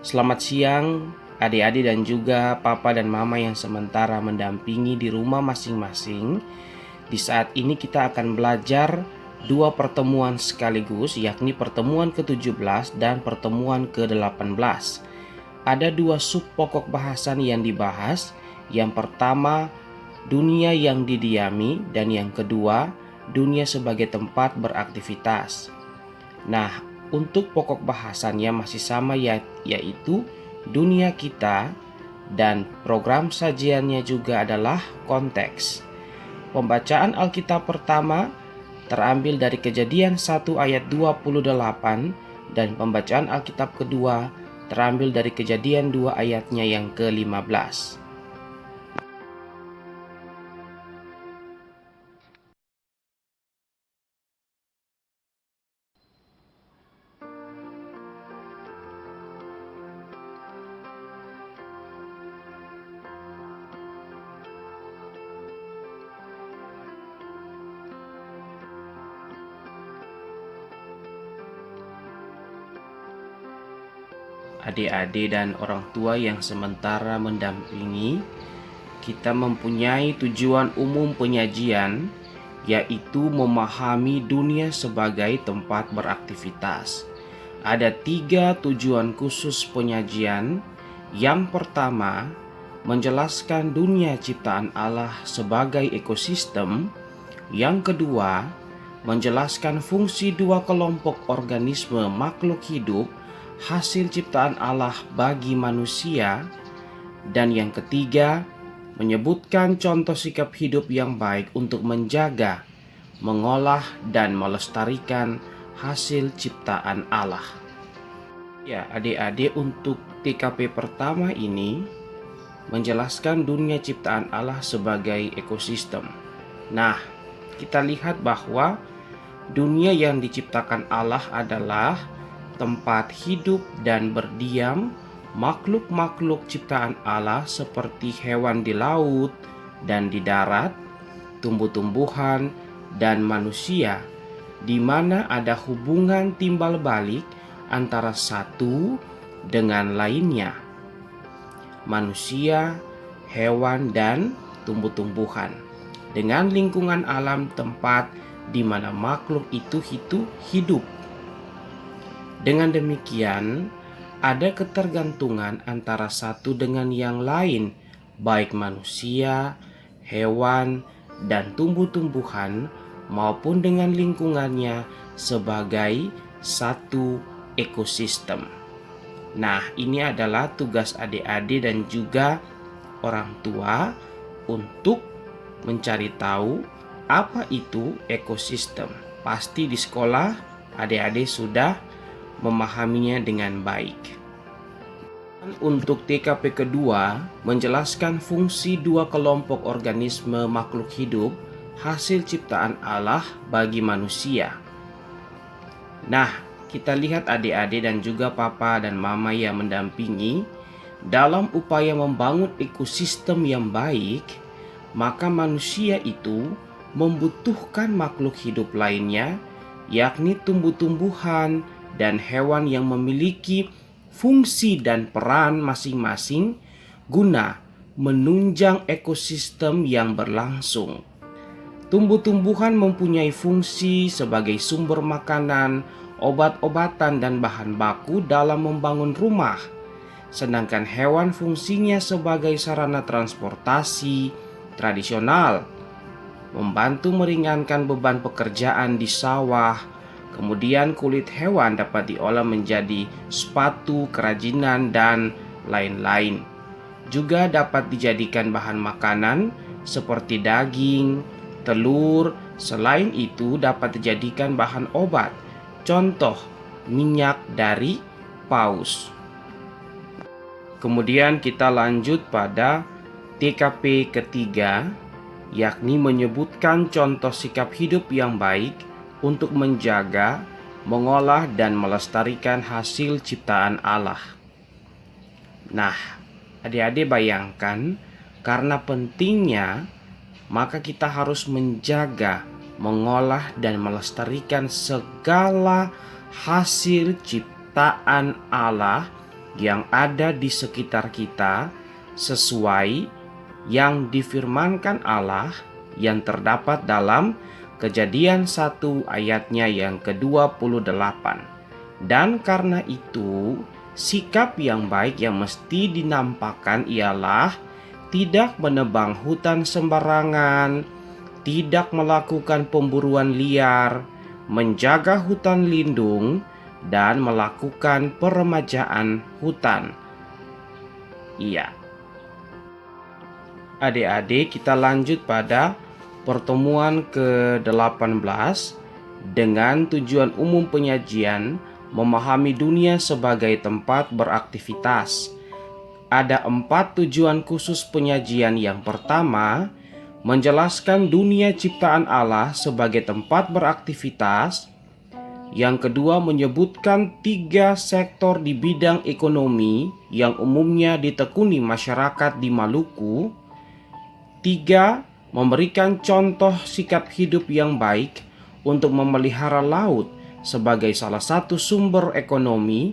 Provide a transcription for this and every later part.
Selamat siang adik-adik dan juga papa dan mama yang sementara mendampingi di rumah masing-masing. Di saat ini kita akan belajar dua pertemuan sekaligus, yakni pertemuan ke-17 dan pertemuan ke-18. Ada dua sub pokok bahasan yang dibahas. Yang pertama, dunia yang didiami, dan yang kedua, dunia sebagai tempat beraktivitas. Nah, untuk pokok bahasannya masih sama yaitu dunia kita, dan program sajiannya juga adalah konteks. Pembacaan Alkitab pertama terambil dari Kejadian 1 ayat 28 dan pembacaan Alkitab kedua terambil dari Kejadian 2 ayatnya yang ke-15. Adik-adik dan orang tua yang sementara mendampingi, kita mempunyai tujuan umum penyajian, yaitu memahami dunia sebagai tempat beraktivitas. Ada 3 tujuan khusus penyajian. Yang pertama, menjelaskan dunia ciptaan Allah sebagai ekosistem. Yang kedua, menjelaskan fungsi dua kelompok organisme makhluk hidup hasil ciptaan Allah bagi manusia. Dan yang ketiga, menyebutkan contoh sikap hidup yang baik untuk menjaga, mengolah, dan melestarikan hasil ciptaan Allah. Ya, adik-adik, untuk TKP pertama ini menjelaskan dunia ciptaan Allah sebagai ekosistem. Nah, kita lihat bahwa dunia yang diciptakan Allah adalah tempat hidup dan berdiam makhluk-makhluk ciptaan Allah seperti hewan di laut dan di darat, tumbuh-tumbuhan, dan manusia, di mana ada hubungan timbal balik antara satu dengan lainnya. Manusia, hewan, dan tumbuh-tumbuhan dengan lingkungan alam tempat di mana makhluk itu hidup. Dengan demikian, ada ketergantungan antara satu dengan yang lain, baik manusia, hewan, dan tumbuh-tumbuhan maupun dengan lingkungannya sebagai satu ekosistem. Nah, ini adalah tugas adik-adik dan juga orang tua untuk mencari tahu apa itu ekosistem. Pasti di sekolah adik-adik sudah memahaminya dengan baik. Untuk TKP kedua, menjelaskan fungsi dua kelompok organisme makhluk hidup hasil ciptaan Allah bagi manusia. Nah, kita lihat adik-adik dan juga papa dan mama yang mendampingi, dalam upaya membangun ekosistem yang baik, maka manusia itu membutuhkan makhluk hidup lainnya, yakni tumbuh-tumbuhan dan hewan yang memiliki fungsi dan peran masing-masing guna menunjang ekosistem yang berlangsung. Tumbuh-tumbuhan mempunyai fungsi sebagai sumber makanan, obat-obatan, dan bahan baku dalam membangun rumah. Sedangkan hewan fungsinya sebagai sarana transportasi tradisional, membantu meringankan beban pekerjaan di sawah. Kemudian kulit hewan dapat diolah menjadi sepatu, kerajinan, dan lain-lain. Juga dapat dijadikan bahan makanan seperti daging, telur. Selain itu dapat dijadikan bahan obat, contoh minyak dari paus. Kemudian kita lanjut pada TKP ketiga, yakni menyebutkan contoh sikap hidup yang baik untuk menjaga, mengolah, dan melestarikan hasil ciptaan Allah. Nah, adik-adik bayangkan, karena pentingnya, maka kita harus menjaga, mengolah, dan melestarikan segala hasil ciptaan Allah yang ada di sekitar kita sesuai yang difirmankan Allah yang terdapat dalam Kejadian 1 ayatnya yang ke-28. Dan karena itu, sikap yang baik yang mesti dinampakkan ialah tidak menebang hutan sembarangan, tidak melakukan pemburuan liar, menjaga hutan lindung, dan melakukan peremajaan hutan. Iya. Adik-adik, kita lanjut pada pertemuan ke-18 dengan tujuan umum penyajian memahami dunia sebagai tempat beraktivitas. Ada 4 tujuan khusus penyajian. Yang pertama, menjelaskan dunia ciptaan Allah sebagai tempat beraktivitas. Yang kedua, menyebutkan 3 sektor di bidang ekonomi yang umumnya ditekuni masyarakat di Maluku. 3, memberikan contoh sikap hidup yang baik untuk memelihara laut sebagai salah satu sumber ekonomi.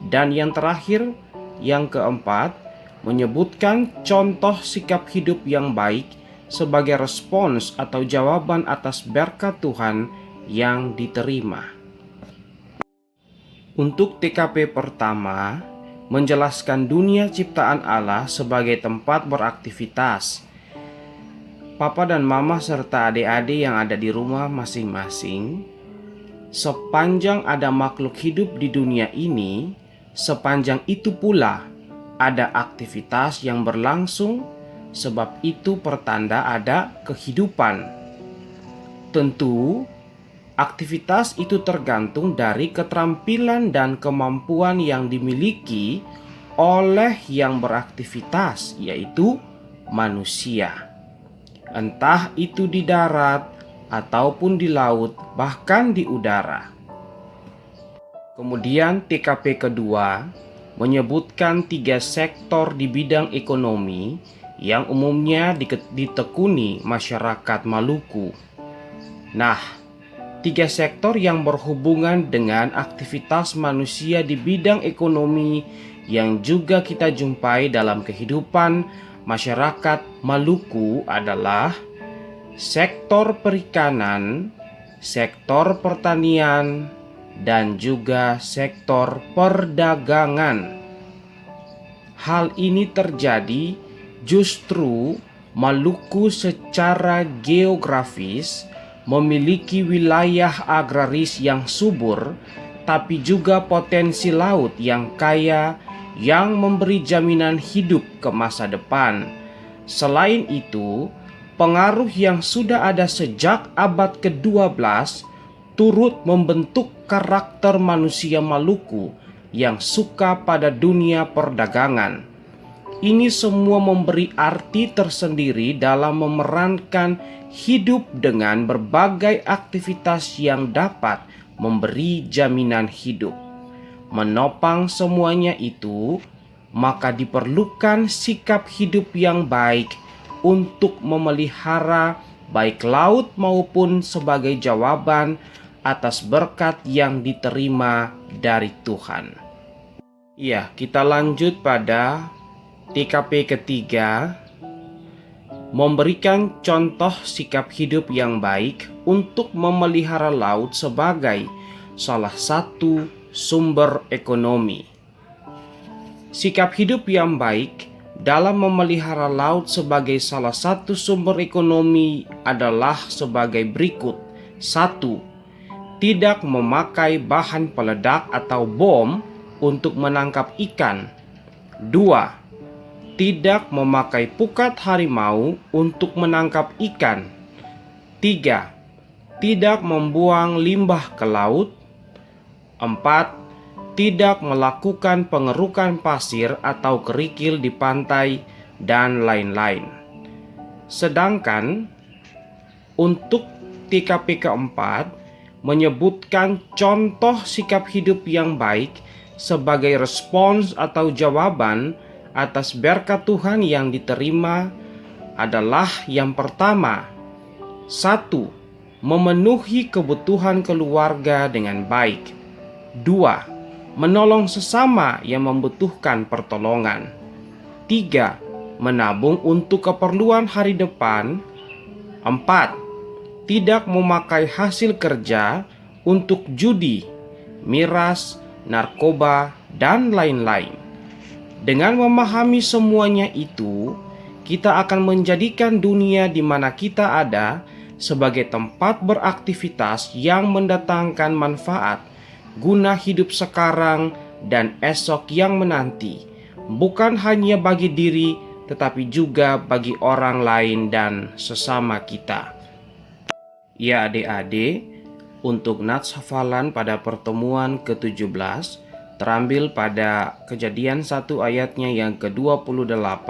Dan yang terakhir, yang keempat, menyebutkan contoh sikap hidup yang baik sebagai respons atau jawaban atas berkat Tuhan yang diterima. Untuk TKP pertama, menjelaskan dunia ciptaan Allah sebagai tempat beraktivitas. Papa dan mama serta adik-adik yang ada di rumah masing-masing, sepanjang ada makhluk hidup di dunia ini, sepanjang itu pula ada aktivitas yang berlangsung, sebab itu pertanda ada kehidupan. Tentu, aktivitas itu tergantung dari keterampilan dan kemampuan yang dimiliki oleh yang beraktivitas, yaitu manusia. Entah itu di darat ataupun di laut, bahkan di udara. Kemudian TKP kedua menyebutkan 3 sektor di bidang ekonomi yang umumnya ditekuni masyarakat Maluku. Nah, 3 sektor yang berhubungan dengan aktivitas manusia di bidang ekonomi yang juga kita jumpai dalam kehidupan masyarakat Maluku adalah sektor perikanan, sektor pertanian, dan juga sektor perdagangan. Hal ini terjadi justru Maluku secara geografis memiliki wilayah agraris yang subur, tapi juga potensi laut yang kaya yang memberi jaminan hidup ke masa depan. Selain itu, pengaruh yang sudah ada sejak abad ke-12 turut membentuk karakter manusia Maluku yang suka pada dunia perdagangan. Ini semua memberi arti tersendiri dalam memerankan hidup dengan berbagai aktivitas yang dapat memberi jaminan hidup. Menopang semuanya itu, maka diperlukan sikap hidup yang baik untuk memelihara baik laut maupun sebagai jawaban atas berkat yang diterima dari Tuhan. Ya, kita lanjut pada TKP ketiga, memberikan contoh sikap hidup yang baik untuk memelihara laut sebagai salah satu sumber ekonomi. Sikap hidup yang baik dalam memelihara laut sebagai salah satu sumber ekonomi adalah sebagai berikut. 1. Tidak memakai bahan peledak atau bom untuk menangkap ikan. 2. Tidak memakai pukat harimau untuk menangkap ikan. 3. Tidak membuang limbah ke laut. 4. Tidak melakukan pengerukan pasir atau kerikil di pantai, dan lain-lain. Sedangkan untuk TKP keempat menyebutkan contoh sikap hidup yang baik sebagai respons atau jawaban atas berkat Tuhan yang diterima adalah yang pertama, 1. Memenuhi kebutuhan keluarga dengan baik. 2. menolong sesama yang membutuhkan pertolongan. 3. Menabung untuk keperluan hari depan. 4. Tidak memakai hasil kerja untuk judi, miras, narkoba, dan lain-lain. Dengan memahami semuanya itu, kita akan menjadikan dunia di mana kita ada sebagai tempat beraktivitas yang mendatangkan manfaat guna hidup sekarang dan esok yang menanti, bukan hanya bagi diri tetapi juga bagi orang lain dan sesama kita. Ya adik-adik, untuk nats hafalan pada pertemuan ke-17 terambil pada Kejadian 1 ayatnya yang ke-28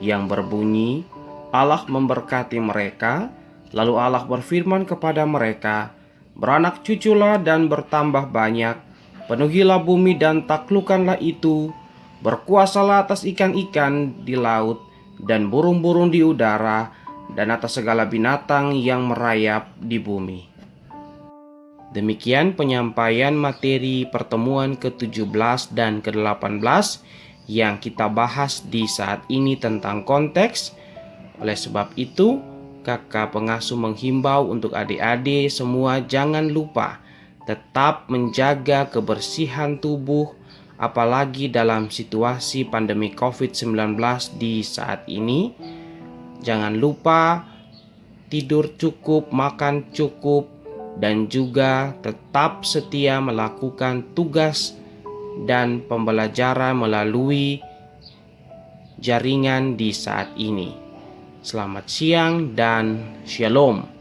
yang berbunyi, Allah memberkati mereka, lalu Allah berfirman kepada mereka, beranak cuculah dan bertambah banyak, penuhilah bumi dan taklukkanlah itu, berkuasalah atas ikan-ikan di laut dan burung-burung di udara dan atas segala binatang yang merayap di bumi. Demikian penyampaian materi pertemuan ke-17 dan ke-18 yang kita bahas di saat ini tentang konteks. Oleh sebab itu, kakak pengasuh menghimbau untuk adik-adik semua jangan lupa tetap menjaga kebersihan tubuh, apalagi dalam situasi pandemi COVID-19 di saat ini. Jangan lupa tidur cukup, makan cukup, dan juga tetap setia melakukan tugas dan pembelajaran melalui jaringan di saat ini. Selamat siang dan shalom.